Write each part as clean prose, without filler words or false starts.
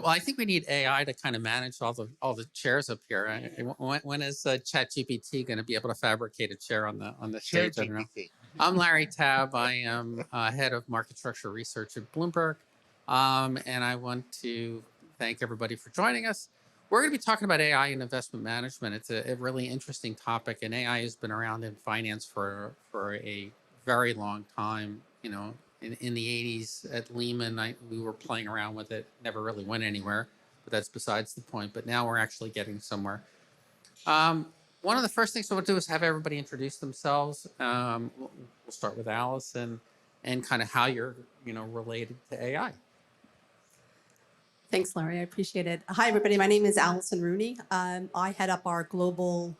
Well, I think we need AI to kind of manage all the chairs up here. When is ChatGPT going to be able to fabricate a chair on the Share stage? I don't know. I'm Larry Tabb. I am head of market structure research at Bloomberg, and I want to thank everybody for joining us. We're going to be talking about AI and investment management. It's a really interesting topic, and AI has been around in finance for a very long time. In the 80s at Lehman, we were playing around with it, never really went anywhere, but that's besides the point. But now we're actually getting somewhere. One of the first things I want to do is have everybody introduce themselves. We'll start with Allison and kind of how you're, related to AI. Thanks, Larry. I appreciate it. Hi, everybody. My name is Allison Rooney. I head up our global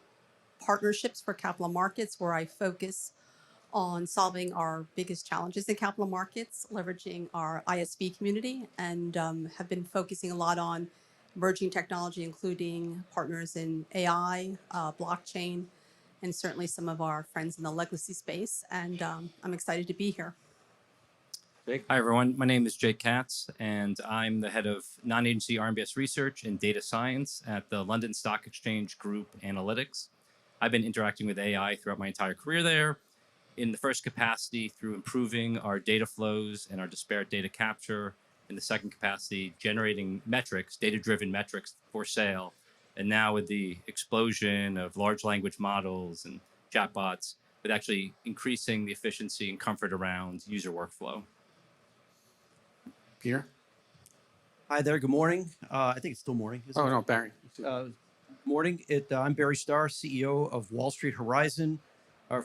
partnerships for capital markets, where I focus on solving our biggest challenges in capital markets, leveraging our ISV community, and have been focusing a lot on emerging technology, including partners in AI, blockchain, and certainly some of our friends in the legacy space. And I'm excited to be here. Hi, everyone. My name is Jake Katz, and I'm the head of non-agency RMBS research and data science at the London Stock Exchange Group Analytics. I've been interacting with AI throughout my entire career there, in the first capacity through improving our data flows and our disparate data capture, in the second capacity generating metrics, data-driven metrics for sale, and now with the explosion of large language models and chatbots, with actually increasing the efficiency and comfort around user workflow. Peter? Hi there. Good morning. I think it's still morning. Oh, no, Barry. Morning. I'm Barry Starr, CEO of Wall Street Horizon.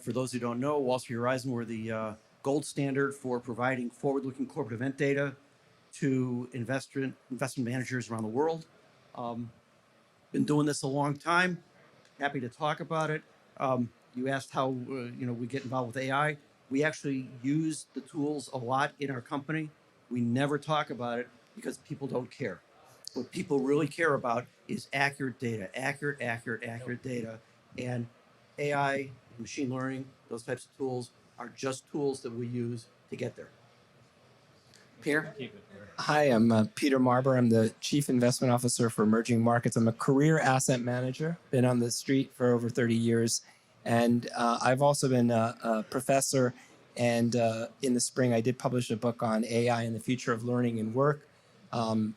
For those who don't know, Wall Street Horizon, we're the gold standard for providing forward-looking corporate event data to investment managers around the world. Been doing this a long time. Happy to talk about it. You asked how we get involved with AI. We actually use the tools a lot in our company. We never talk about it because people don't care. What people really care about is accurate data, accurate data. And AI, machine learning, those types of tools are just tools that we use to get there. Peter? Hi, I'm Peter Marber. I'm the Chief Investment Officer for Emerging Markets. I'm a career asset manager, been on the street for over 30 years. And I've also been a professor. And in the spring, I did publish a book on AI and the future of learning and work. As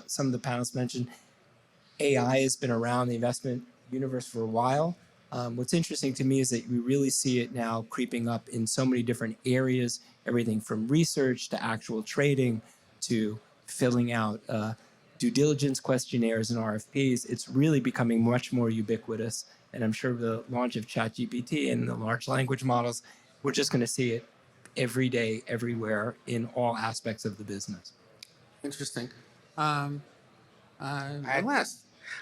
some of the panelists mentioned, AI has been around the investment universe for a while. What's interesting to me is that we really see it now creeping up in so many different areas, everything from research to actual trading to filling out due diligence questionnaires and RFPs. It's really becoming much more ubiquitous. And I'm sure with the launch of ChatGPT and the large language models, we're just going to see it every day, everywhere, in all aspects of the business. Interesting. Last.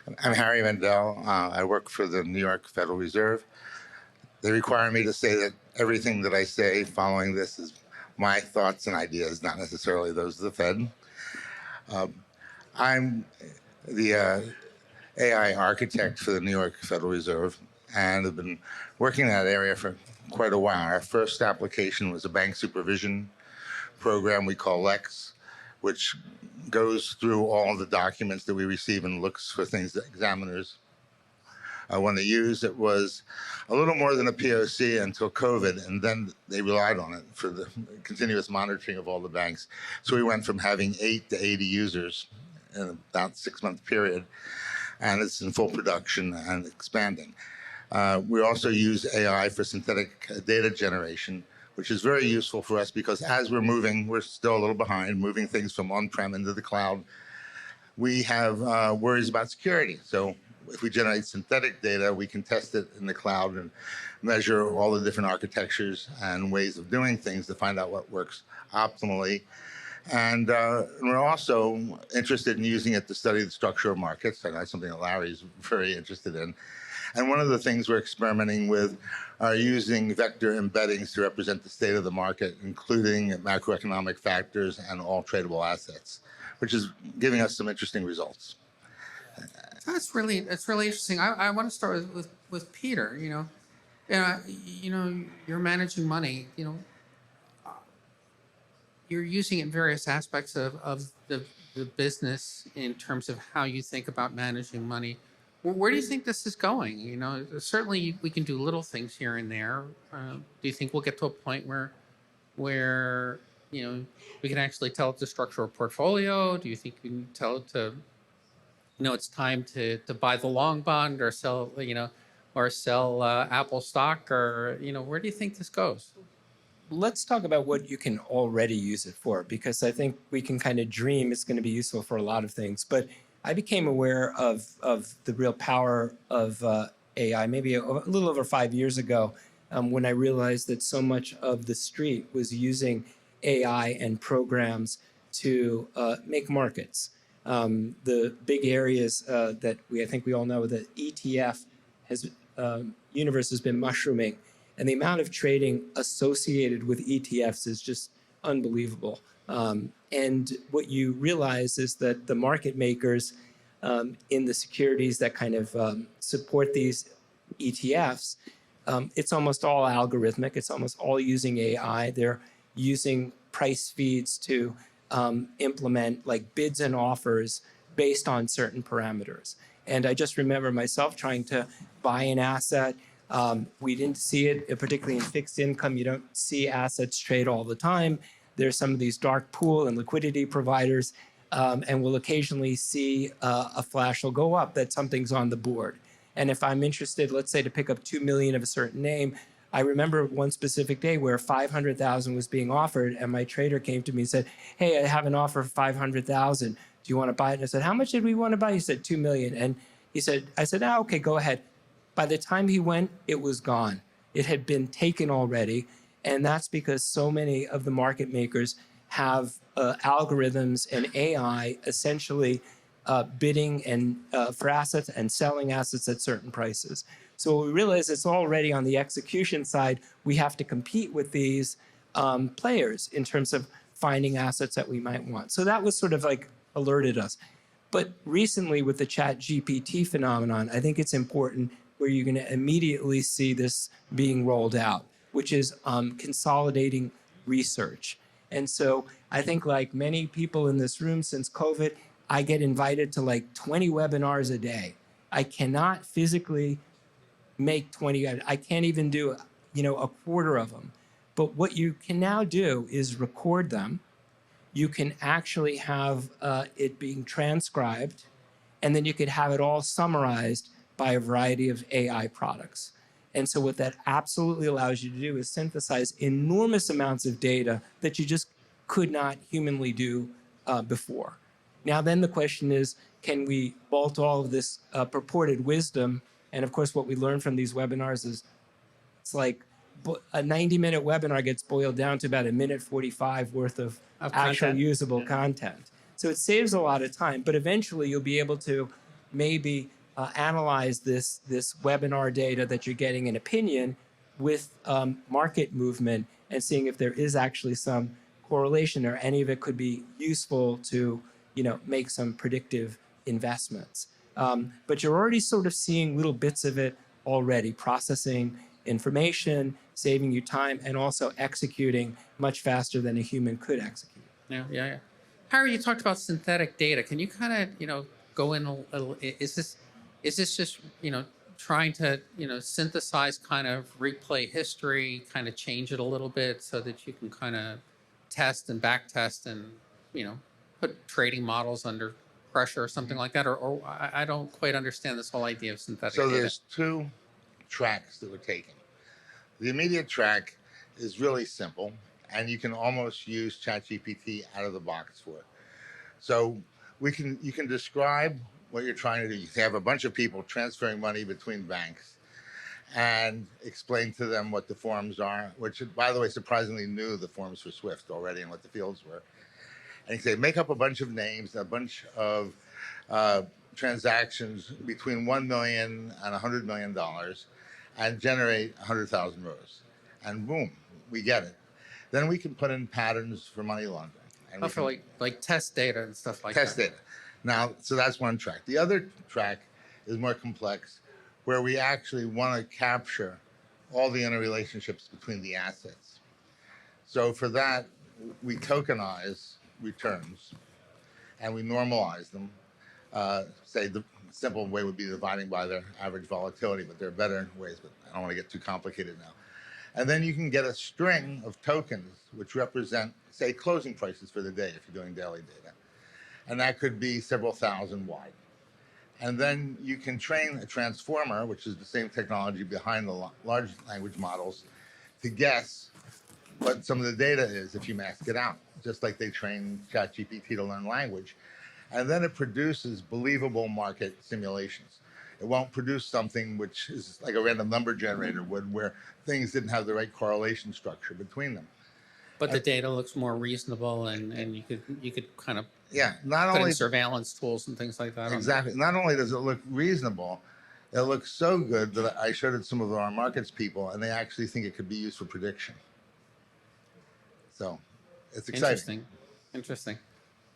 I'm Harry Mandel. I work for the New York Federal Reserve. They require me to say that everything that I say following this is my thoughts and ideas, not necessarily those of the Fed. I'm the AI architect for the New York Federal Reserve and have been working in that area for quite a while. Our first application was a bank supervision program we call LEX, which goes through all the documents that we receive and looks for things that examiners want to use. It was a little more than a POC until COVID, and then they relied on it for the continuous monitoring of all the banks. So we went from having 8 to 80 users in about a 6-month period, and it's in full production and expanding. We also use AI for synthetic data generation, which is very useful for us because as we're still a little behind, moving things from on-prem into the cloud. We have worries about security. So if we generate synthetic data, we can test it in the cloud and measure all the different architectures and ways of doing things to find out what works optimally. And we're also interested in using it to study the structure of markets. And that's something that Larry's very interested in. And one of the things we're experimenting with are using vector embeddings to represent the state of the market, including macroeconomic factors and all tradable assets, which is giving us some interesting results. That's really interesting. I want to start with Peter. You're managing money. you're using it in various aspects of the business in terms of how you think about managing money. Where do you think this is going? You know, certainly we can do little things here and there. Do you think we'll get to a point where you know we can actually tell it to structure a portfolio? Do you think we can tell it to, you know, it's time to buy the long bond or sell, you know, or sell Apple stock, or you know, where do you think this goes? Let's talk about what you can already use it for, because I think we can kind of dream it's going to be useful for a lot of things. But I became aware of the real power of AI maybe a little over 5 years ago, when I realized that so much of the street was using AI and programs to make markets. The big areas that I think we all know, that ETF has universe has been mushrooming, and the amount of trading associated with ETFs is just unbelievable. And what you realize is that the market makers in the securities that kind of support these ETFs, it's almost all algorithmic. It's almost all using AI. They're using price feeds to implement like bids and offers based on certain parameters. And I just remember myself trying to buy an asset. We didn't see it, particularly in fixed income. You don't see assets trade all the time. There's some of these dark pool and liquidity providers, and we'll occasionally see a flash will go up that something's on the board. And if I'm interested, let's say to pick up 2 million of a certain name, I remember one specific day where 500,000 was being offered, and my trader came to me and said, "Hey, I have an offer of 500,000. Do you want to buy it?" And I said, "How much did we want to buy?" He said, 2 million. And he said, I said, "Ah, okay, go ahead." By the time he went, it was gone. It had been taken already. And that's because so many of the market makers have algorithms and AI essentially bidding and for assets and selling assets at certain prices. So we realize it's already on the execution side. We have to compete with these players in terms of finding assets that we might want. So that was sort of like alerted us. But recently with the Chat GPT phenomenon, I think it's important where you're going to immediately see this being rolled out, which is consolidating research. And so I think like many people in this room since COVID, I get invited to like 20 webinars a day. I cannot physically make 20. I can't even do, a quarter of them. But what you can now do is record them. You can actually have it being transcribed, and then you could have it all summarized by a variety of AI products. And so what that absolutely allows you to do is synthesize enormous amounts of data that you just could not humanly do before. Now then the question is, can we bolt all of this purported wisdom? And of course, what we learned from these webinars is it's like a 90-minute webinar gets boiled down to about 1:45 worth of actual content. usable content. So it saves a lot of time, but eventually you'll be able to maybe analyze this webinar data that you're getting an opinion with market movement and seeing if there is actually some correlation or any of it could be useful to make some predictive investments. But you're already sort of seeing little bits of it already, processing information, saving you time, and also executing much faster than a human could execute. Yeah. Harry, you talked about synthetic data. Can you kind of, go in a little? Is this just trying to synthesize, kind of replay history, kind of change it a little bit so that you can kind of test and back test and put trading models under pressure or something like that? Or I don't quite understand this whole idea of synthetic So data. there's two tracks that we're taking. The immediate track is really simple, and you can almost use ChatGPT out of the box for it. So you can describe what you're trying to do. You can have a bunch of people transferring money between banks and explain to them what the forms are, which, by the way, surprisingly knew the forms for SWIFT already and what the fields were. And you say, make up a bunch of names, a bunch of transactions between $1 million and $100 million, and generate 100,000 rows. And boom, we get it. Then we can put in patterns for money laundering. And For like test data and stuff like test that. data. Now, so that's one track. The other track is more complex, where we actually want to capture all the interrelationships between the assets. So for that, we tokenize returns and we normalize them. Say the simple way would be dividing by their average volatility, but there are better ways, but I don't want to get too complicated now. And then you can get a string of tokens which represent, say, closing prices for the day if you're doing daily data. And that could be several thousand wide. And then you can train a transformer, which is the same technology behind the large language models, to guess what some of the data is if you mask it out, just like they train ChatGPT to learn language. And then it produces believable market simulations. It won't produce something which is like a random number generator would, where things didn't have the right correlation structure between them. But the data looks more reasonable, and you could kind of Yeah, not put only in surveillance tools and things like that. exactly. Not only does it look reasonable, it looks so good that I showed it to some of our markets people, and they actually think it could be used for prediction. So, it's exciting. Interesting.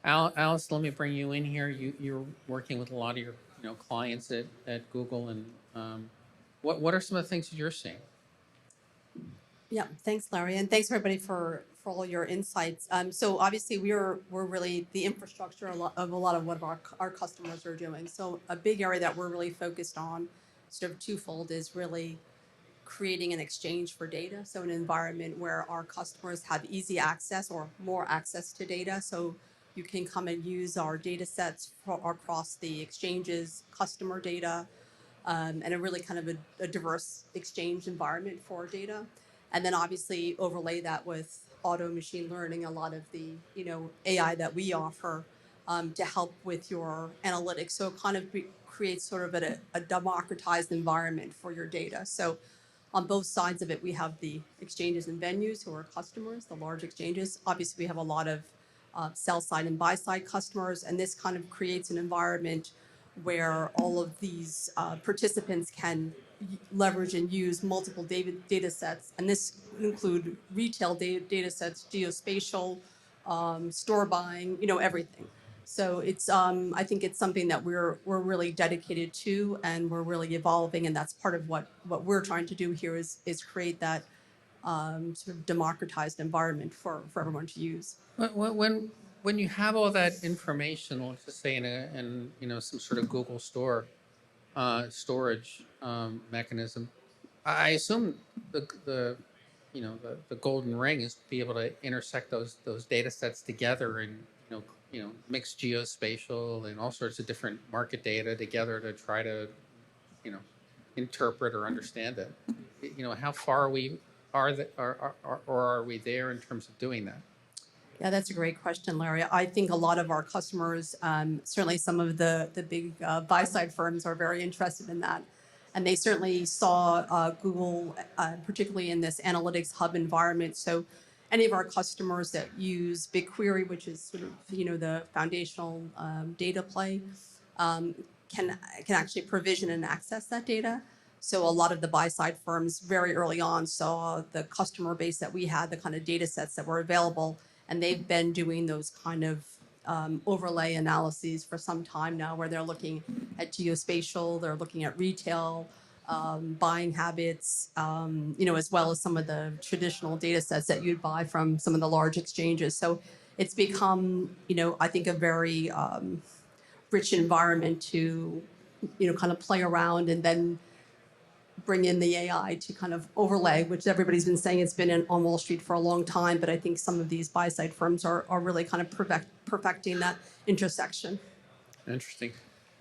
Alice, let me bring you in here. You're working with a lot of your clients at Google, and what are some of the things that you're seeing? Yeah, thanks, Larry, and thanks everybody for all your insights. So obviously we're really the infrastructure of a lot of what our customers are doing. So a big area that we're really focused on, sort of twofold, is really creating an exchange for data. So an environment where our customers have easy access or more access to data. So you can come and use our data sets across the exchanges, customer data, and a really kind of a diverse exchange environment for data. And then obviously overlay that with auto machine learning, a lot of the AI that we offer to help with your analytics. So it kind of creates sort of a democratized environment for your data. So on both sides of it, we have the exchanges and venues who are customers, the large exchanges. Obviously, we have a lot of sell side and buy side customers, and this kind of creates an environment where all of these participants can leverage and use multiple data sets. And this include retail data sets, geospatial, store buying, everything. So it's I think it's something that we're really dedicated to, and we're really evolving, and that's part of what we're trying to do here is create that sort of democratized environment for everyone to use. When you have all that information, let's just say in some sort of Google store storage mechanism, I assume the the golden ring is to be able to intersect those data sets together and mix geospatial and all sorts of different market data together to try to you know interpret or understand it. How far are we there in terms of doing that? Yeah, that's a great question, Larry. I think a lot of our customers, certainly some of the big buy side firms, are very interested in that. And they certainly saw Google, particularly in this analytics hub environment. So any of our customers that use BigQuery, which is sort of the foundational data play, can actually provision and access that data. So a lot of the buy side firms very early on saw the customer base that we had, the kind of data sets that were available, and they've been doing those kind of overlay analyses for some time now, where they're looking at geospatial, they're looking at retail, buying habits, as well as some of the traditional data sets that you'd buy from some of the large exchanges. So it's become, I think, a very rich environment to, kind of play around and then bring in the AI to kind of overlay, which everybody's been saying it's been on Wall Street for a long time, but I think some of these buy-side firms are really kind of perfecting that intersection. Interesting.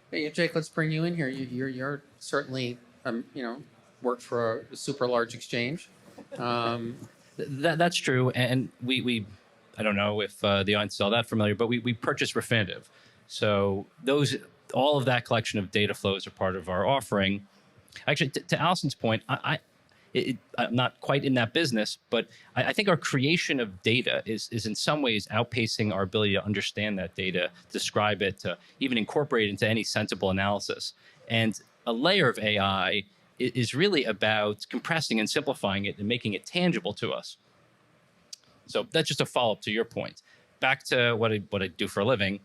Hey, Jake, let's bring you in here. You're certainly, worked for a super large exchange. That's true, and we I don't know if the audience is all that familiar, but we purchased Refinitiv, so all of that collection of data flows are part of our offering. Actually, to Allison's point, I'm not quite in that business, but I think our creation of data is in some ways outpacing our ability to understand that data, describe it, to even incorporate it into any sensible analysis. And a layer of AI is really about compressing and simplifying it and making it tangible to us. So that's just a follow-up to your point. Back to what I do for a living.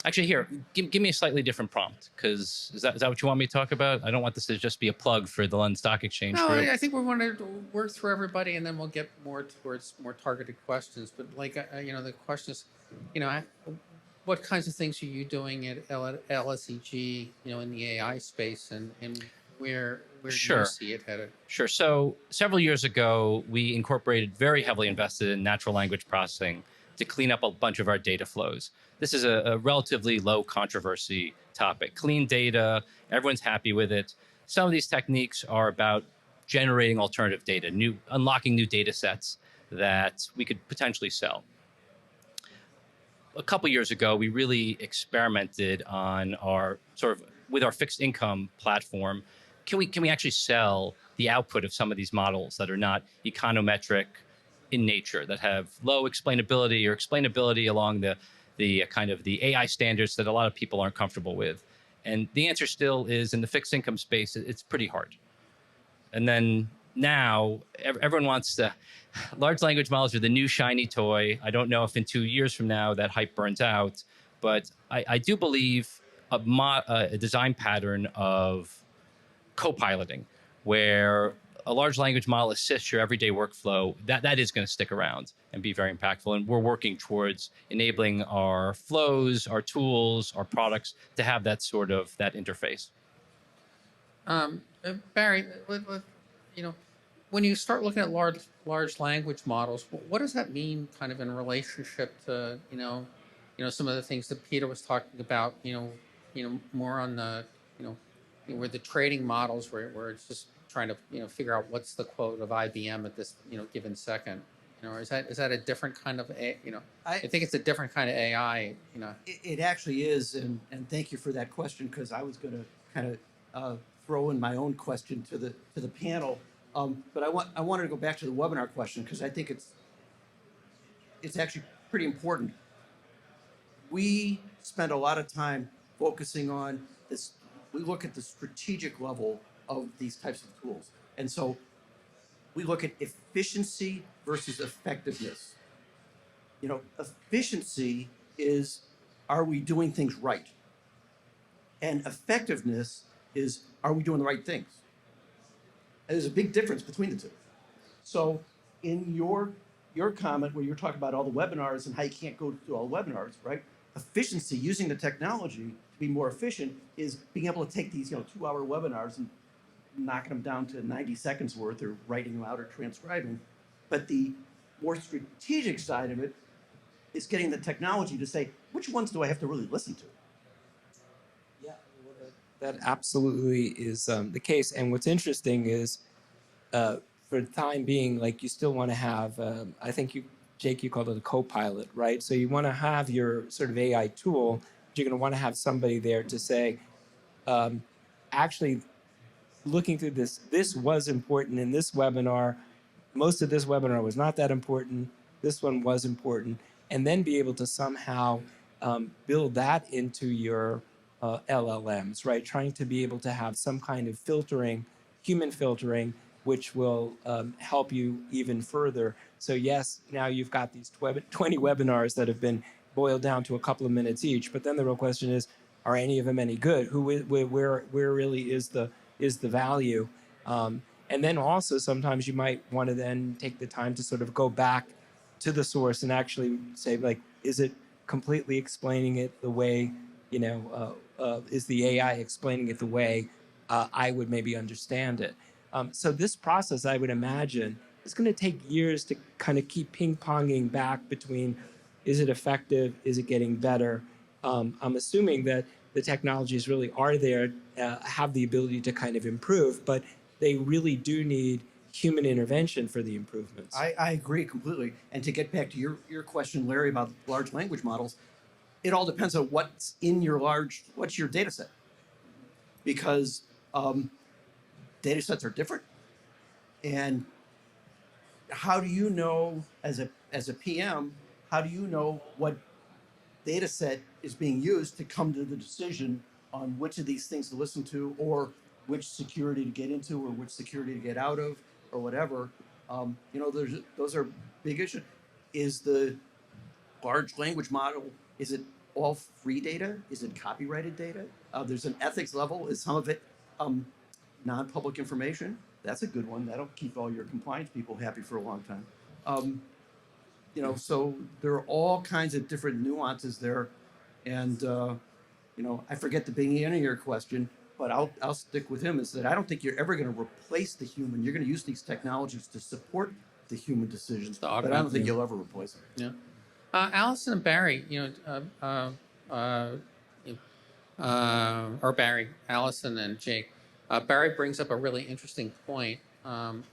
Actually, here, give me a slightly different prompt, because is that what you want me to talk about? I don't want this to just be a plug for the London Stock Exchange No, group. I think we want to work through everybody, and then we'll get more towards more targeted questions. But like, the question is, what kinds of things are you doing at LSEG, in the AI space, and where do you Sure. see it headed? Sure. So several years ago, we incorporated, very heavily invested in natural language processing to clean up a bunch of our data flows. This is a relatively low controversy topic. Clean data, everyone's happy with it. Some of these techniques are about generating alternative data, unlocking new data sets that we could potentially sell. A couple years ago, we really experimented on with our fixed income platform. Can we actually sell the output of some of these models that are not econometric in nature, that have low explainability or explainability along the kind of the AI standards that a lot of people aren't comfortable with? And the answer still is, in the fixed income space, it's pretty hard. And then now everyone wants to, large language models are the new shiny toy. I don't know if in 2 years from now that hype burns out, but I do believe a design pattern of co-piloting, where a large language model assists your everyday workflow, that is going to stick around and be very impactful. And we're working towards enabling our flows, our tools, our products to have that interface. Barry, when you start looking at large language models, what does that mean, kind of in relationship to some of the things that Peter was talking about? More on the where the trading models, where it's just trying to figure out what's the quote of IBM at this given second. Or is that a different kind of I think it's a different kind of AI. It actually is, and thank you for that question, because I was going to kind of throw in my own question to the panel, but I wanted to go back to the webinar question, because I think it's actually pretty important. We spend a lot of time focusing on this. We look at the strategic level of these types of tools, and so we look at efficiency versus effectiveness. Efficiency is, are we doing things right? And effectiveness is, are we doing the right things? And there's a big difference between the two. So in your comment where you're talking about all the webinars and how you can't go to all the webinars, right? Efficiency, using the technology to be more efficient, is being able to take these 2-hour webinars and knocking them down to 90 seconds worth, or writing them out or transcribing. But the more strategic side of it is getting the technology to say, which ones do I have to really listen to? Yeah, well, that absolutely is the case. And what's interesting is, for the time being, like, you still want to have, I think Jake, you called it a co-pilot, right? So you want to have your sort of AI tool, but you're going to want to have somebody there to say, actually, looking through this was important in this webinar. Most of this webinar was not that important. This one was important. And then be able to somehow build that into your LLMs, right? Trying to be able to have some kind of filtering, human filtering, which will help you even further. So yes, now you've got these 20 webinars that have been boiled down to a couple of minutes each. But then the real question is, are any of them any good? Where really is the value? And then also sometimes you might want to then take the time to sort of go back to the source and actually say, like, is it completely explaining it the way, is the AI explaining it the way I would maybe understand it? So this process, I would imagine, is going to take years to kind of keep ping-ponging back between, is it effective? Is it getting better? I'm assuming that the technologies really are there, have the ability to kind of improve, but they really do need human intervention for the improvements. I agree completely. And to get back to your question, Larry, about large language models, it all depends on what's your data set. Because data sets are different. And how do you know, as a PM, how do you know what data set is being used to come to the decision on which of these things to listen to, or which security to get into, or which security to get out of, or whatever? Those are big issues. Is the large language model, is it all free data? Is it copyrighted data? There's an ethics level. Is some of it non-public information? That's a good one. That'll keep all your compliance people happy for a long time. So there are all kinds of different nuances there. And, I forget the beginning of your question, but I'll stick with him, is that I don't think you're ever going to replace the human. You're going to use these technologies to support the human decisions, but I don't think you'll ever replace them. Yeah. Allison and Barry, or Barry, Allison and Jake. Barry brings up a really interesting point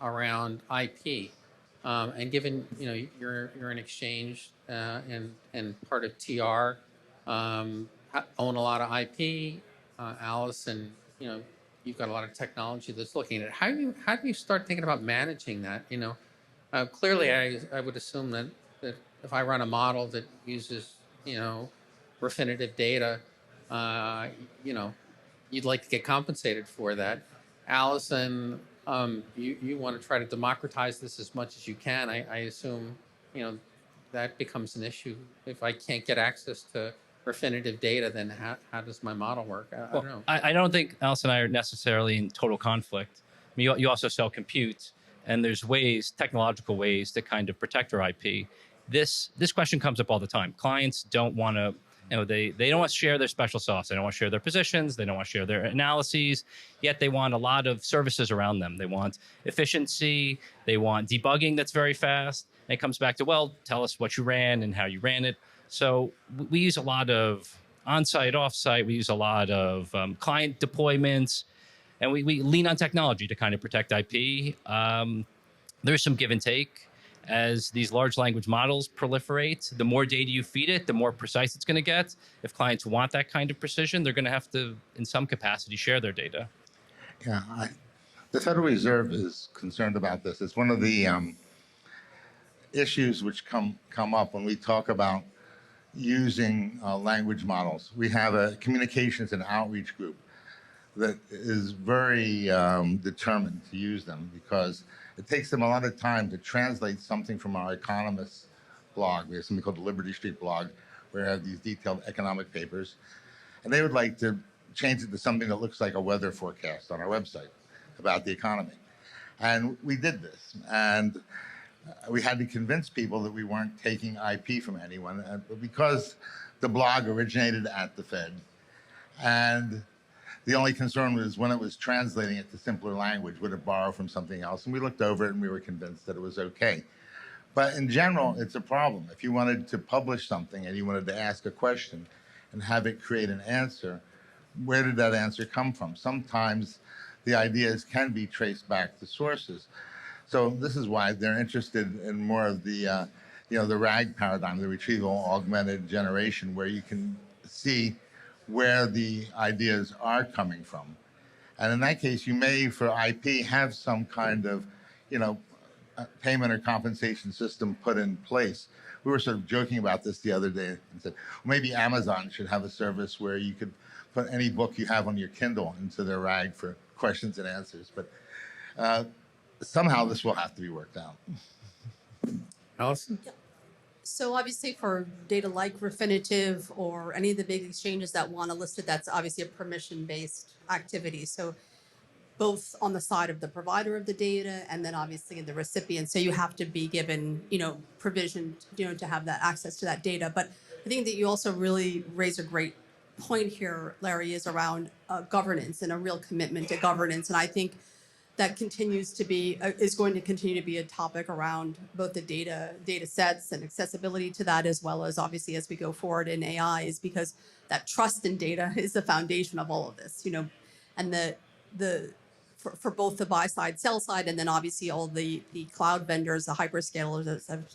around IP, and given you're an exchange and part of TR, own a lot of IP. Allison, you've got a lot of technology that's looking at it. How do you start thinking about managing that? Clearly, I would assume that if I run a model that uses Refinitiv data, you'd like to get compensated for that. Allison, you want to try to democratize this as much as you can. I assume that becomes an issue. If I can't get access to Refinitiv data, then how does my model work? I don't know. I don't think Alice and I are necessarily in total conflict. I mean, you also sell compute, and there's technological ways to kind of protect our IP. This question comes up all the time. Clients don't want to, they don't want to share their special sauce. They don't want to share their positions. They don't want to share their analyses. Yet they want a lot of services around them. They want efficiency. They want debugging that's very fast. And it comes back to, well, tell us what you ran and how you ran it. So we use a lot of on-site, off-site. We use a lot of client deployments, and we lean on technology to kind of protect IP. There's some give and take. As these large language models proliferate, the more data you feed it, the more precise it's going to get. If clients want that kind of precision, they're going to have to, in some capacity, share their data. Yeah, the Federal Reserve is concerned about this. It's one of the issues which come up when we talk about using language models. We have a communications and outreach group that is very determined to use them, because it takes them a lot of time to translate something from our economists blog. We have something called the Liberty Street blog, where we have these detailed economic papers, and they would like to change it to something that looks like a weather forecast on our website about the economy. And we did this, and we had to convince people that we weren't taking IP from anyone, because the blog originated at the Fed, and the only concern was when it was translating it to simpler language, would it borrow from something else? And we looked over it and we were convinced that it was okay. But in general, it's a problem. If you wanted to publish something and you wanted to ask a question and have it create an answer, where did that answer come from? Sometimes the ideas can be traced back to sources. So this is why they're interested in more of the, the RAG paradigm, the retrieval augmented generation, where you can see where the ideas are coming from. And in that case, you may, for IP, have some kind of, payment or compensation system put in place. We were sort of joking about this the other day and said, well, maybe Amazon should have a service where you could put any book you have on your Kindle into their RAG for questions and answers. But somehow this will have to be worked out. Allison? So obviously for data like Refinitiv or any of the big exchanges that want to list it, that's obviously a permission-based activity. So both on the side of the provider of the data and then obviously the recipient. So you have to be given, provision, to have that access to that data. But I think that you also really raise a great point here, Larry, is around governance and a real commitment to governance. And I think that continues to be is going to continue to be a topic around both the data sets and accessibility to that, as well as obviously as we go forward in AI, is because that trust in data is the foundation of all of this, and the for both the buy side, sell side, and then obviously all the cloud vendors, the hyperscalers,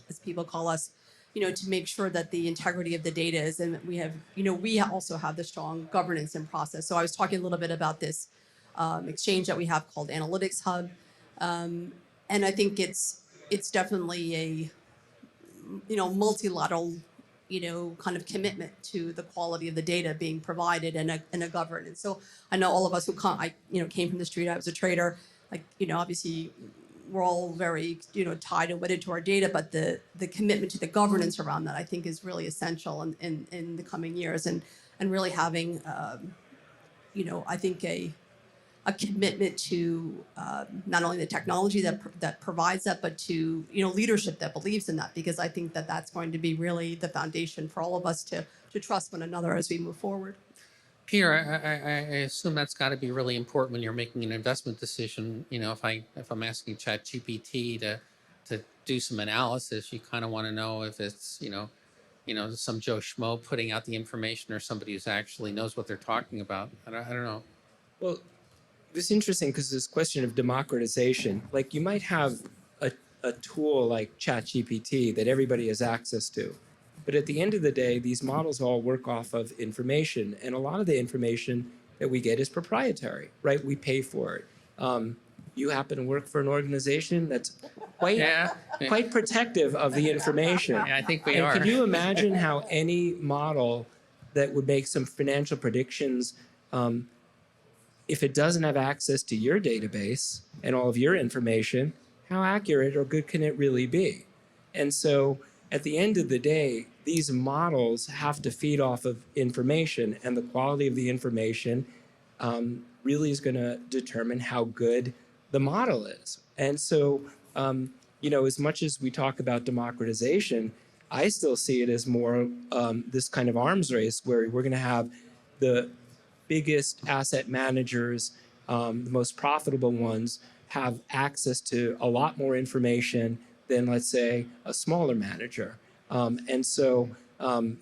as people call us, to make sure that the integrity of the data is, and we have, we also have the strong governance and process. So I was talking a little bit about this exchange that we have called Analytics Hub, and I think it's definitely a multilateral kind of commitment to the quality of the data being provided and a governance. So I know all of us who came from the street. I was a trader, obviously we're all very, tied and wedded to our data, but the commitment to the governance around that, I think, is really essential in the coming years, and really having, I think a commitment to not only the technology that provides that, but to leadership that believes in that, because I think that that's going to be really the foundation for all of us to trust one another as we move forward. Peter, I assume that's got to be really important when you're making an investment decision. If I'm asking ChatGPT to do some analysis, you kind of want to know if it's some Joe Schmo putting out the information or somebody who actually knows what they're talking about. I don't know. Well, this is interesting because this question of democratization, like you might have a tool like ChatGPT that everybody has access to. But at the end of the day, these models all work off of information. And a lot of the information that we get is proprietary, right? We pay for it. You happen to work for an organization that's quite protective of the information. Yeah, I think we and are. Can you imagine how any model that would make some financial predictions, if it doesn't have access to your database and all of your information, how accurate or good can it really be? And so at the end of the day, these models have to feed off of information, and the quality of the information really is going to determine how good the model is. And so, as much as we talk about democratization, I still see it as more this kind of arms race where we're going to have the biggest asset managers, the most profitable ones, have access to a lot more information than, let's say, a smaller manager. And so,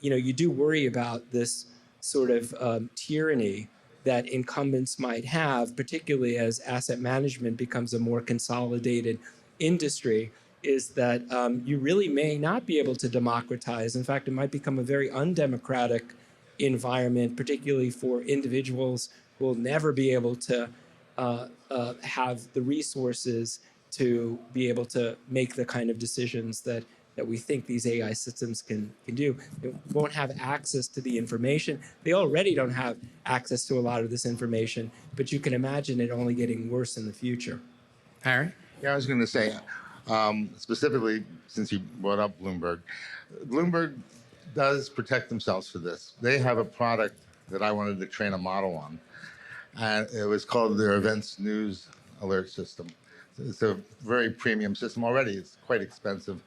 you do worry about this sort of tyranny that incumbents might have, particularly as asset management becomes a more consolidated industry, is that you really may not be able to democratize. In fact, it might become a very undemocratic environment, particularly for individuals who will never be able to have the resources to be able to make the kind of decisions that we think these AI systems can do. They won't have access to the information. They already don't have access to a lot of this information, but you can imagine it only getting worse in the future. Harry? Yeah, I was going to say, specifically, since you brought up Bloomberg, Bloomberg does protect themselves for this. They have a product that I wanted to train a model on, and it was called their Events News Alert System. It's a very premium system already. It's quite expensive,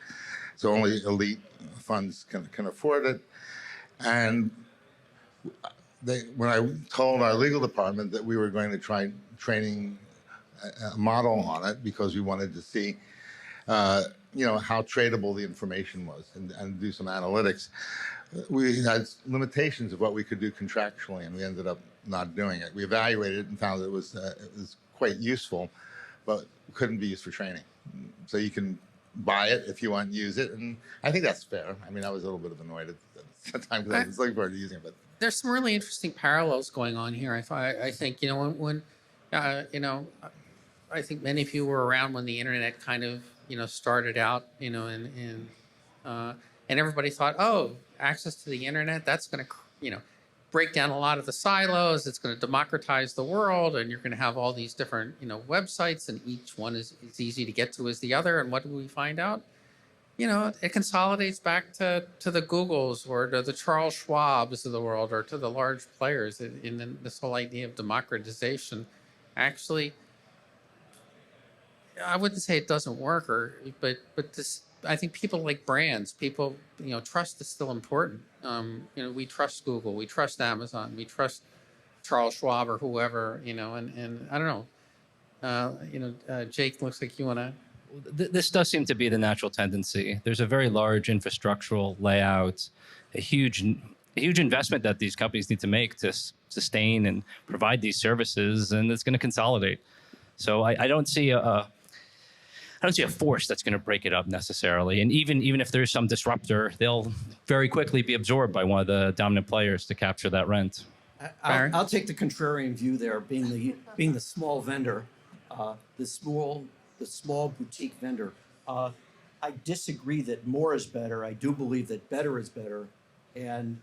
so only elite funds can afford it. And when I told our legal department that we were going to try training a model on it because we wanted to see, how tradable the information was and do some analytics, we had limitations of what we could do contractually, and we ended up not doing it. We evaluated it and found that it was quite useful, but couldn't be used for training. So you can buy it if you want to use it, and I think that's fair. I mean, I was a little bit annoyed at the time because I was looking forward to using it, but There's some really interesting parallels going on here. I think when I think many of you were around when the internet kind of started out, and everybody thought, oh, access to the internet, that's going to break down a lot of the silos. It's going to democratize the world, and you're going to have all these different websites, and each one is easy to get to as the other. And what do we find out? It consolidates back to the Googles or to the Charles Schwabs of the world or to the large players in this whole idea of democratization. Actually, I wouldn't say it doesn't work, but this, I think people like brands. People, trust is still important. We trust Google, we trust Amazon, we trust Charles Schwab or whoever, and I don't know. Jake, looks like you want to. This does seem to be the natural tendency. There's a very large infrastructural layout, a huge investment that these companies need to make to sustain and provide these services, and it's going to consolidate. So I don't see a force that's going to break it up necessarily. And even if there's some disruptor, they'll very quickly be absorbed by one of the dominant players to capture that rent. I'll take the contrarian view there, being the small vendor, the small boutique vendor. I disagree that more is better. I do believe that better is better. And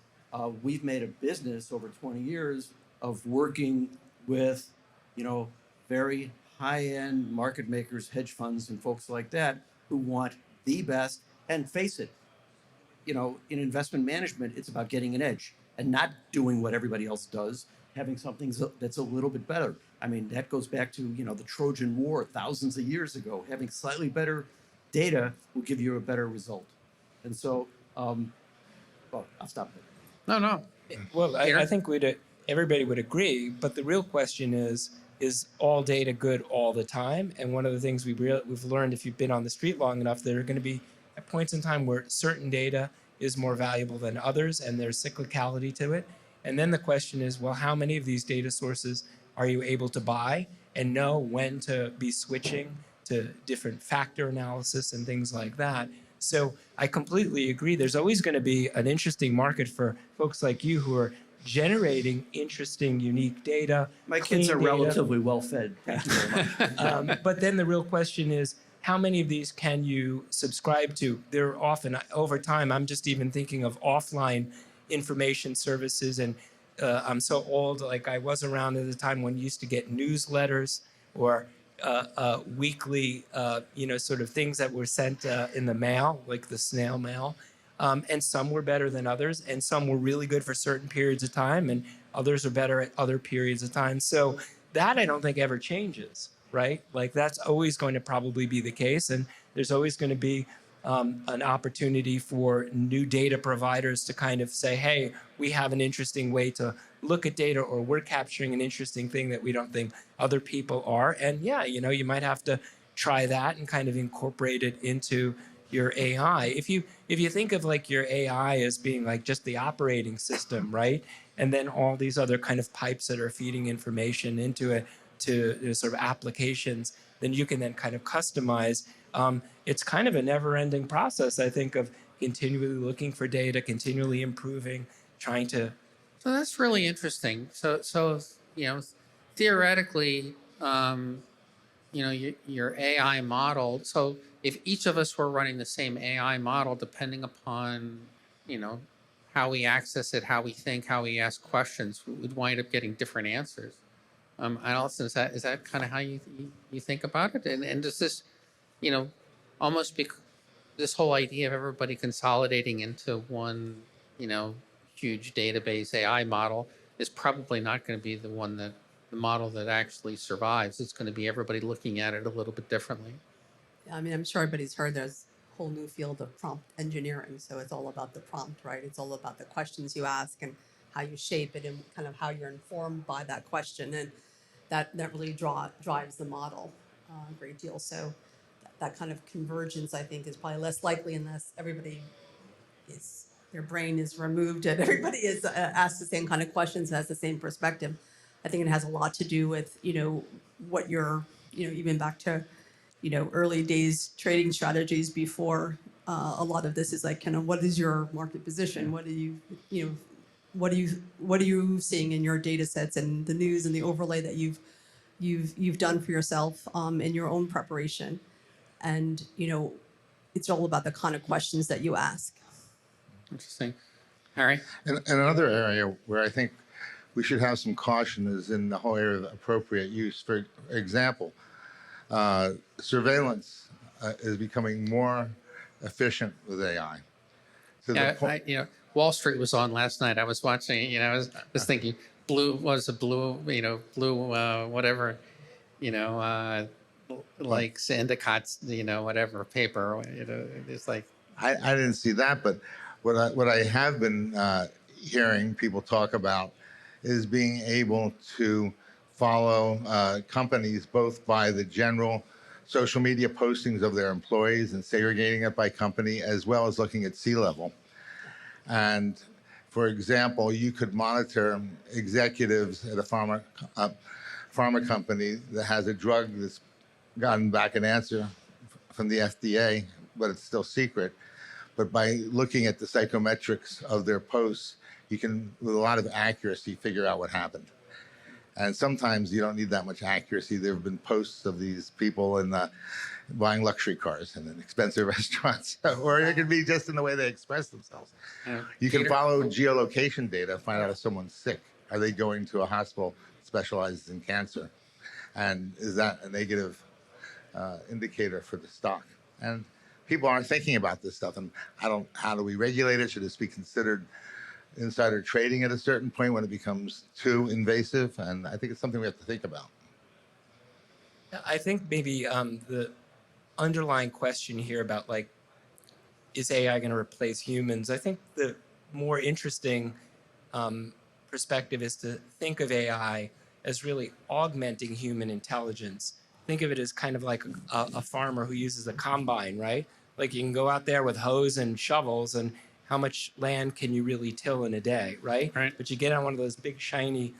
we've made a business over 20 years of working with, very high-end market makers, hedge funds, and folks like that who want the best. And face it, you know, in investment management, it's about getting an edge and not doing what everybody else does, having something that's a little bit better. I mean, that goes back to, you know, the Trojan War thousands of years ago. Having slightly better data will give you a better result. And so, well, I'll stop there. No. Well, Peter? I think everybody would agree, but the real question is all data good all the time? And one of the things we've learned, if you've been on the street long enough, there are going to be at points in time where certain data is more valuable than others, and there's cyclicality to it. And then the question is, well, how many of these data sources are you able to buy and know when to be switching to different factor analysis and things like that? So I completely agree. There's always going to be an interesting market for folks like you who are generating interesting, unique data. My kids are clean data. relatively well fed. Thank you very much. But then the real question is, how many of these can you subscribe to? They're often, over time, I'm just even thinking of offline information services. And I'm so old, like I was around at the time when you used to get newsletters or weekly, sort of things that were sent in the mail, like the snail mail. And some were better than others, and some were really good for certain periods of time, and others are better at other periods of time. So that I don't think ever changes, right? Like that's always going to probably be the case, and there's always going to be an opportunity for new data providers to kind of say, hey, we have an interesting way to look at data, or we're capturing an interesting thing that we don't think other people are. And yeah, you might have to try that and kind of incorporate it into your AI. If you think of like your AI as being like just the operating system, right? And then all these other kind of pipes that are feeding information into it to sort of applications, then you can then kind of customize. It's kind of a never-ending process, I think, of continually looking for data, continually improving, trying to. So that's really interesting. So theoretically, your AI model. So if each of us were running the same AI model, depending upon, how we access it, how we think, how we ask questions, we would wind up getting different answers. Allison, is that kind of how you think about it? And does this, almost be this whole idea of everybody consolidating into one, huge database AI model is probably not going to be the model that actually survives. It's going to be everybody looking at it a little bit differently. Yeah, I mean, I'm sure everybody's heard there's a whole new field of prompt engineering. So it's all about the prompt, right? It's all about the questions you ask and how you shape it and kind of how you're informed by that question. And that really drives the model a great deal. So that kind of convergence, I think, is probably less likely unless everybody their brain is removed and everybody is asked the same kind of questions, has the same perspective. I think it has a lot to do with, what you're, even back to, early days trading strategies before a lot of this is like kind of what is your market position? What do you, what are you seeing in your data sets and the news and the overlay that you've done for yourself in your own preparation? And, it's all about the kind of questions that you ask. Interesting. Harry? And another area where I think we should have some caution is in the whole area of appropriate use. For example, surveillance is becoming more efficient with AI. Wall Street was on last night. I was watching, I was thinking blue, whatever, like Endicott's, whatever paper, it's like. I didn't see that, but what I have been hearing people talk about is being able to follow companies both by the general social media postings of their employees and segregating it by company, as well as looking at C-level. And for example, you could monitor executives at a pharma company that has a drug that's gotten back an answer from the FDA, but it's still secret. But by looking at the psychometrics of their posts, you can, with a lot of accuracy, figure out what happened. And sometimes you don't need that much accuracy. There have been posts of these people buying luxury cars and in expensive restaurants, or it could be just in the way they express themselves. You can follow geolocation data, find out if someone's sick. Are they going to a hospital that specializes in cancer? And is that a negative indicator for the stock? And people aren't thinking about this stuff. And how do we regulate it? Should this be considered insider trading at a certain point when it becomes too invasive? And I think it's something we have to think about. I think maybe the underlying question here about like, is AI going to replace humans? I think the more interesting perspective is to think of AI as really augmenting human intelligence. Think of it as kind of like a farmer who uses a combine, right? Like you can go out there with hose and shovels, and how much land can you really till in a day, right? Right. But you get on one of those big shiny,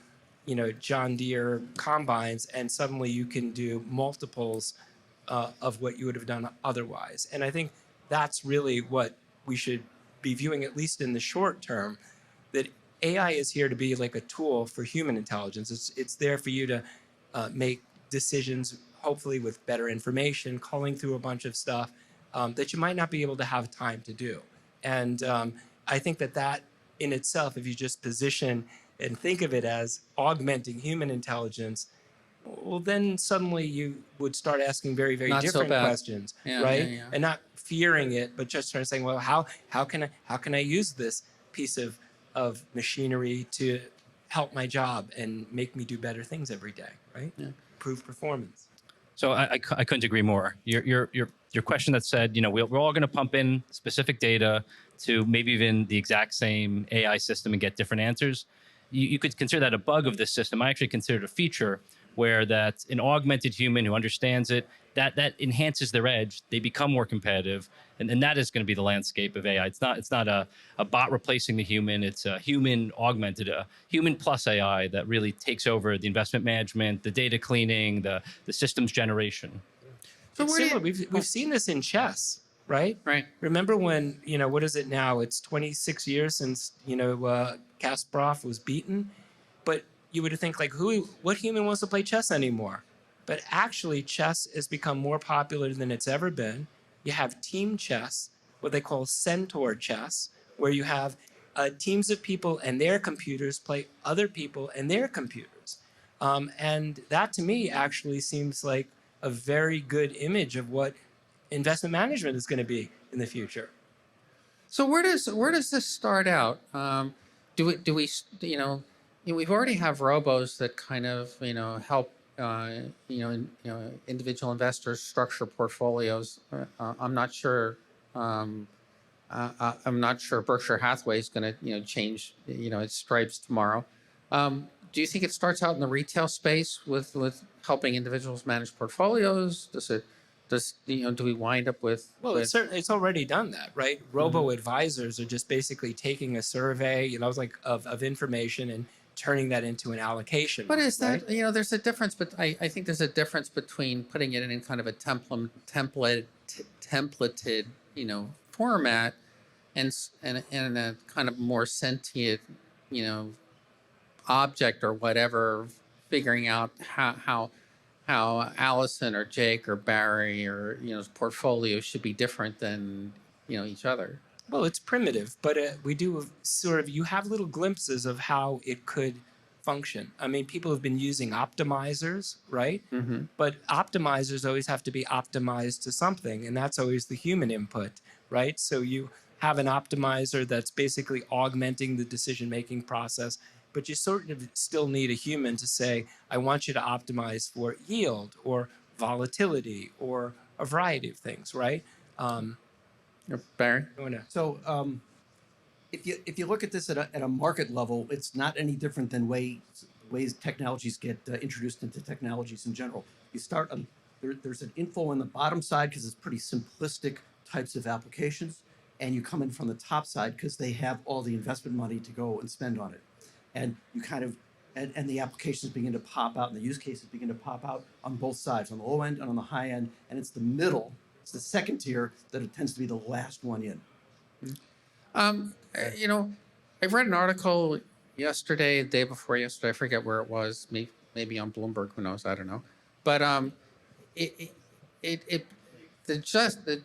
John Deere combines, and suddenly you can do multiples of what you would have done otherwise. And I think that's really what we should be viewing, at least in the short term, that AI is here to be like a tool for human intelligence. It's there for you to make decisions, hopefully with better information, culling through a bunch of stuff that you might not be able to have time to do. And I think that in itself, if you just position and think of it as augmenting human intelligence, well, then suddenly you would start asking very, very Not so different bad. questions, Yeah, right? yeah, yeah. And not fearing it, but just sort of saying, well, how can I use this piece of machinery to help my job and make me do better things every day, right? Yeah. Improve performance. So I couldn't agree more. Your question that said, we're all going to pump in specific data to maybe even the exact same AI system and get different answers. You could consider that a bug of this system. I actually consider it a feature where that an augmented human who understands it, that enhances their edge. They become more competitive, and that is going to be the landscape of AI. It's not a bot replacing the human. It's a human augmented, a human plus AI that really takes over the investment management, the data cleaning, the systems generation. So It's where do similar. you, We've seen this in chess, right? right. Remember when, what is it now? It's 26 years since, Kasparov was beaten. But you would think like, what human wants to play chess anymore? But actually, chess has become more popular than it's ever been. You have team chess, what they call centaur chess, where you have teams of people and their computers play other people and their computers. And that to me actually seems like a very good image of what investment management is going to be in the future. So where does this start out? Do we we've already have robos that kind of help individual investors structure portfolios. I'm not sure. I'm not sure Berkshire Hathaway is going to change its stripes tomorrow. Do you think it starts out in the retail space with helping individuals manage portfolios? Do we wind up with? Well, it's already done that, right? Robo advisors are just basically taking a survey, of information and turning that into an allocation. But is that right? there's a difference, but I think there's a difference between putting it in kind of a templated format and a kind of more sentient object or whatever, figuring out how Allison or Jake or Barry or portfolio should be different than each other. Well, it's primitive, but we do you have little glimpses of how it could function. I mean, people have been using optimizers, right? Mm-hmm. But optimizers always have to be optimized to something, and that's always the human input, right? So you have an optimizer that's basically augmenting the decision-making process, but you sort of still need a human to say, I want you to optimize for yield or volatility or a variety of things, right? Barry? So if you look at this at a market level, it's not any different than ways technologies get introduced into technologies in general. You start on there's an info on the bottom side because it's pretty simplistic types of applications, and you come in from the top side because they have all the investment money to go and spend on it, and you kind of and the applications begin to pop out and the use cases begin to pop out on both sides, on the low end and on the high end, and it's the middle. It's the second tier that it tends to be the last one in. I read an article yesterday, the day before yesterday. I forget where it was. Maybe on Bloomberg. Who knows? I don't know. But the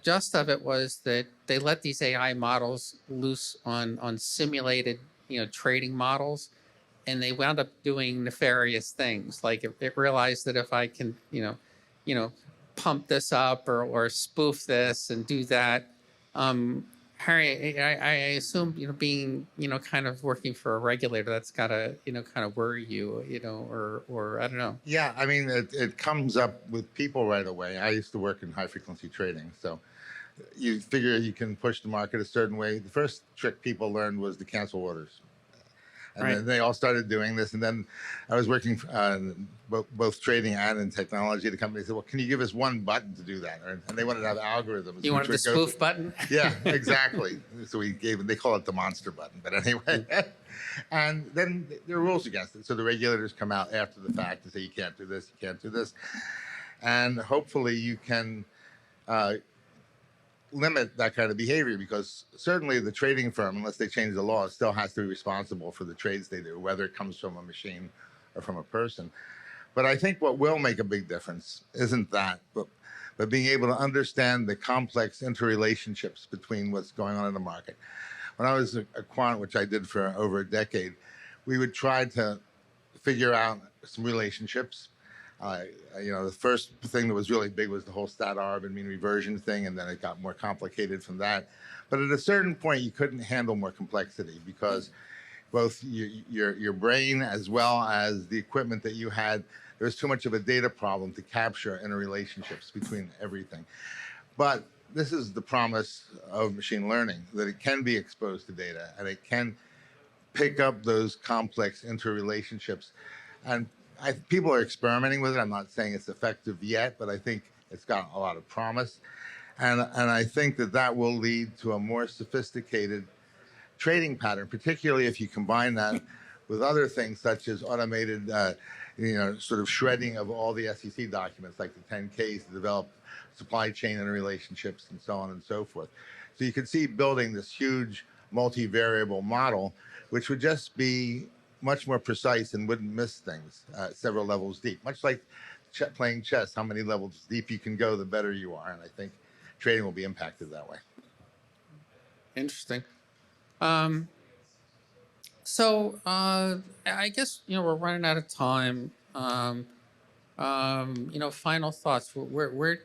gist of it was that they let these AI models loose on simulated trading models, and they wound up doing nefarious things. Like it realized that if I can, you know, pump this up or spoof this and do that. Harry, I assume, being, kind of working for a regulator, that's gotta, kind of worry you, or I don't know. Yeah, I mean, it comes up with people right away. I used to work in high frequency trading, so you figure you can push the market a certain way. The first trick people learned was to cancel orders. And Right. then they all started doing this. And then I was working both trading and in technology. The company said, well, can you give us one button to do that? And they wanted to have algorithms. You wanted the spoof button? Yeah, exactly. So we gave, they call it the monster button. But anyway, and then there are rules against it. So the regulators come out after the fact and say, you can't do this, you can't do this. And hopefully you can limit that kind of behavior, because certainly the trading firm, unless they change the law, still has to be responsible for the trades they do, whether it comes from a machine or from a person. But I think what will make a big difference isn't that, but being able to understand the complex interrelationships between what's going on in the market. When I was a quant, which I did for over a decade, we would try to figure out some relationships. The first thing that was really big was the whole stat arb and mean reversion thing, and then it got more complicated from that. But at a certain point, you couldn't handle more complexity, because both your brain as well as the equipment that you had, there was too much of a data problem to capture interrelationships between everything. But this is the promise of machine learning, that it can be exposed to data and it can pick up those complex interrelationships. And people are experimenting with it. I'm not saying it's effective yet, but I think it's got a lot of promise. And I think that will lead to a more sophisticated trading pattern, particularly if you combine that with other things such as automated, sort of shredding of all the SEC documents, like the 10Ks, to develop supply chain interrelationships and so on and so forth. So you could see building this huge multivariable model, which would just be much more precise and wouldn't miss things several levels deep. Much like playing chess, how many levels deep you can go, the better you are. And I think trading will be impacted that way. Interesting. So I guess we're running out of time. Final thoughts. Where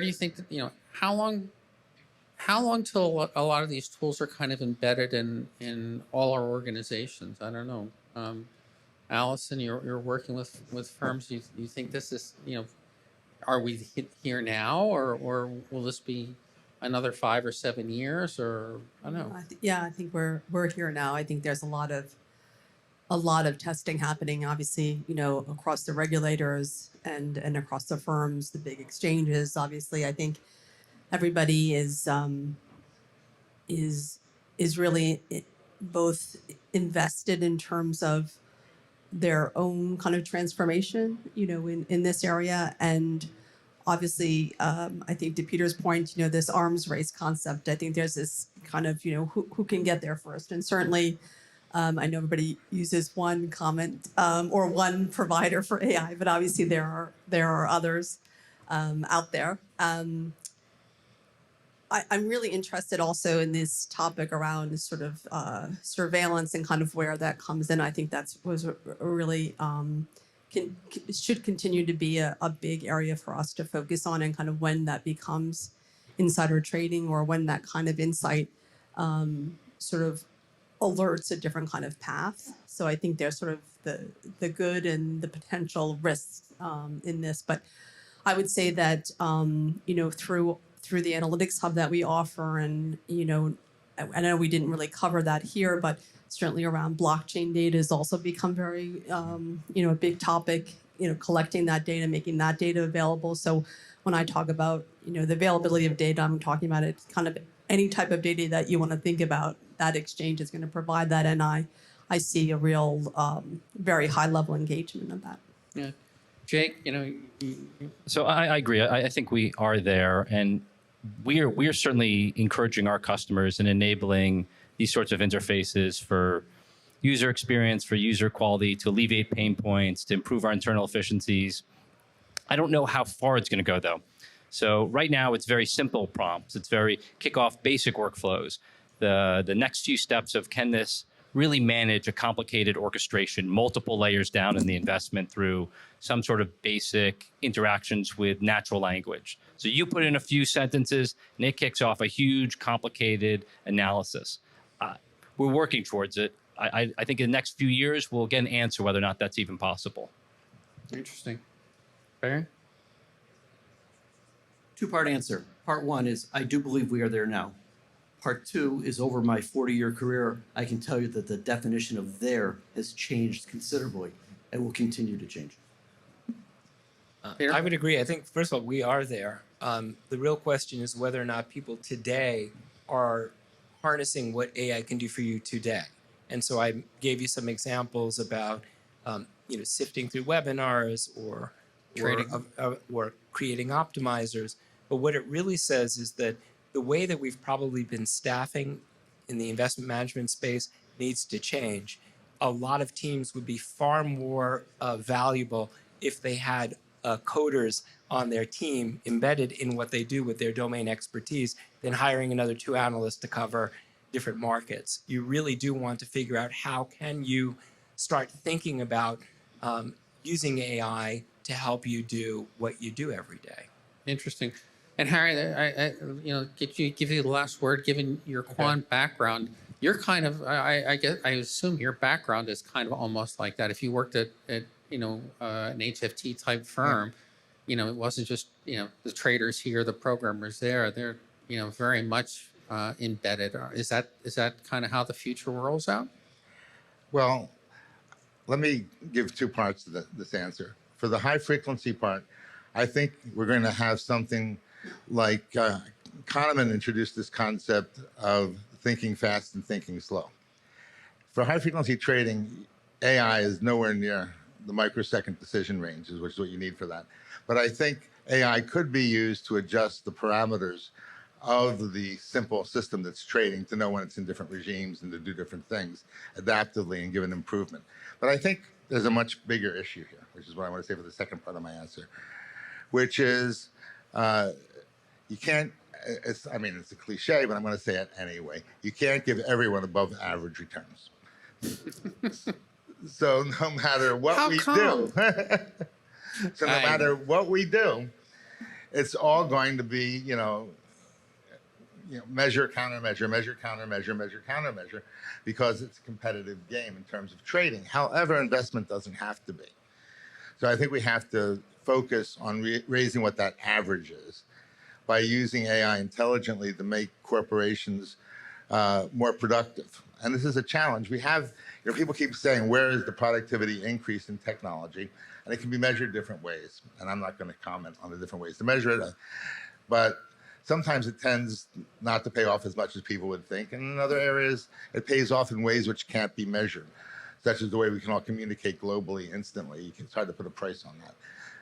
do you think that how long till a lot of these tools are kind of embedded in all our organizations? I don't know. Allison, you're working with firms. You think this is are we here now, or will this be another 5 or 7 years, or I don't know? I think we're here now. I think there's a lot of testing happening, obviously, across the regulators and across the firms, the big exchanges. Obviously, I think everybody is really both invested in terms of their own kind of transformation, in this area. And obviously, I think to Peter's point, this arms race concept, I think there's this kind of, who can get there first. And certainly, I know everybody uses one comment or one provider for AI, but obviously there are others out there. I'm really interested also in this topic around sort of surveillance and kind of where that comes in. I think was a really should continue to be a big area for us to focus on, and kind of when that becomes insider trading, or when that kind of insight sort of alerts a different kind of path. So I think there's sort of the good and the potential risks in this. But I would say that through the analytics hub that we offer, and I know we didn't really cover that here, but certainly around blockchain data has also become very a big topic. Collecting that data, making that data available. So when I talk about the availability of data, I'm talking about it kind of any type of data that you want to think about. That exchange is going to provide that, and I see a real very high level engagement of that. Yeah, Jake, So I agree. I think we are there, and we are certainly encouraging our customers and enabling these sorts of interfaces for user experience, for user quality, to alleviate pain points, to improve our internal efficiencies. I don't know how far it's going to go, though. So right now, it's very simple prompts. It's very kick off basic workflows. The next few steps of can this really manage a complicated orchestration, multiple layers down in the investment through some sort of basic interactions with natural language. So you put in a few sentences and it kicks off a huge, complicated analysis. We're working towards it. I think in the next few years, we'll get an answer whether or not that's even possible. Interesting. Barry? Two-part answer. Part one is I do believe we are there now. Part two is over my 40-year career, I can tell you that the definition of there has changed considerably and will continue to change. Peter? I would agree. I think, first of all, we are there. The real question is whether or not people today are harnessing what AI can do for you today. And so I gave you some examples about, sifting through webinars or creating optimizers. But what it really says is that the way that we've probably been staffing in the investment management space needs to change. A lot of teams would be far more valuable if they had coders on their team embedded in what they do with their domain expertise than hiring another 2 analysts to cover different markets. You really do want to figure out how can you start thinking about using AI to help you do what you do every day. Interesting. And Harry, give you the last word. Given your quant background, you're kind of, I assume your background is kind of almost like that. If you worked at an HFT type firm, it wasn't just the traders here, the programmers there. They're very much embedded. Is that kind of how the future rolls out? Well, let me give 2 parts to this answer. For the high frequency part, I think we're going to have something like Kahneman introduced this concept of thinking fast and thinking slow. For high frequency trading, AI is nowhere near the microsecond decision ranges, which is what you need for that. But I think AI could be used to adjust the parameters of the simple system that's trading to know when it's in different regimes and to do different things adaptively and give an improvement. But I think there's a much bigger issue here, which is what I want to say for the second part of my answer, which is you can't, it's a cliche, but I'm going to say it anyway. You can't give everyone above average returns. So no matter what we do, so no matter what we do, it's all going to be, measure, countermeasure, measure, countermeasure, measure, countermeasure, because it's a competitive game in terms of trading. However, investment doesn't have to be. So I think we have to focus on raising what that average is by using AI intelligently to make corporations more productive. And this is a challenge. We have, people keep saying, where is the productivity increase in technology? And it can be measured different ways. And I'm not going to comment on the different ways to measure it. But sometimes it tends not to pay off as much as people would think. And in other areas, it pays off in ways which can't be measured, such as the way we can all communicate globally instantly. It's hard to put a price on that.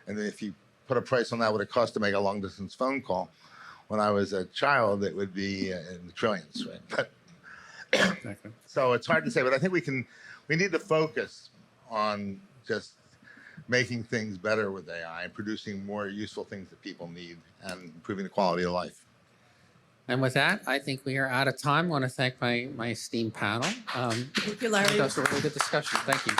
And then if you put a price on that, what it costs to make a long-distance phone call, when I was a child, it would be in the trillions, right? But Exactly. so it's hard to say, but I think we need to focus on just making things better with AI and producing more useful things that people need and improving the quality of life. And with that, I think we are out of time. I want to thank my esteemed panel. Thank you, Larry. That was a really good discussion. Thank you.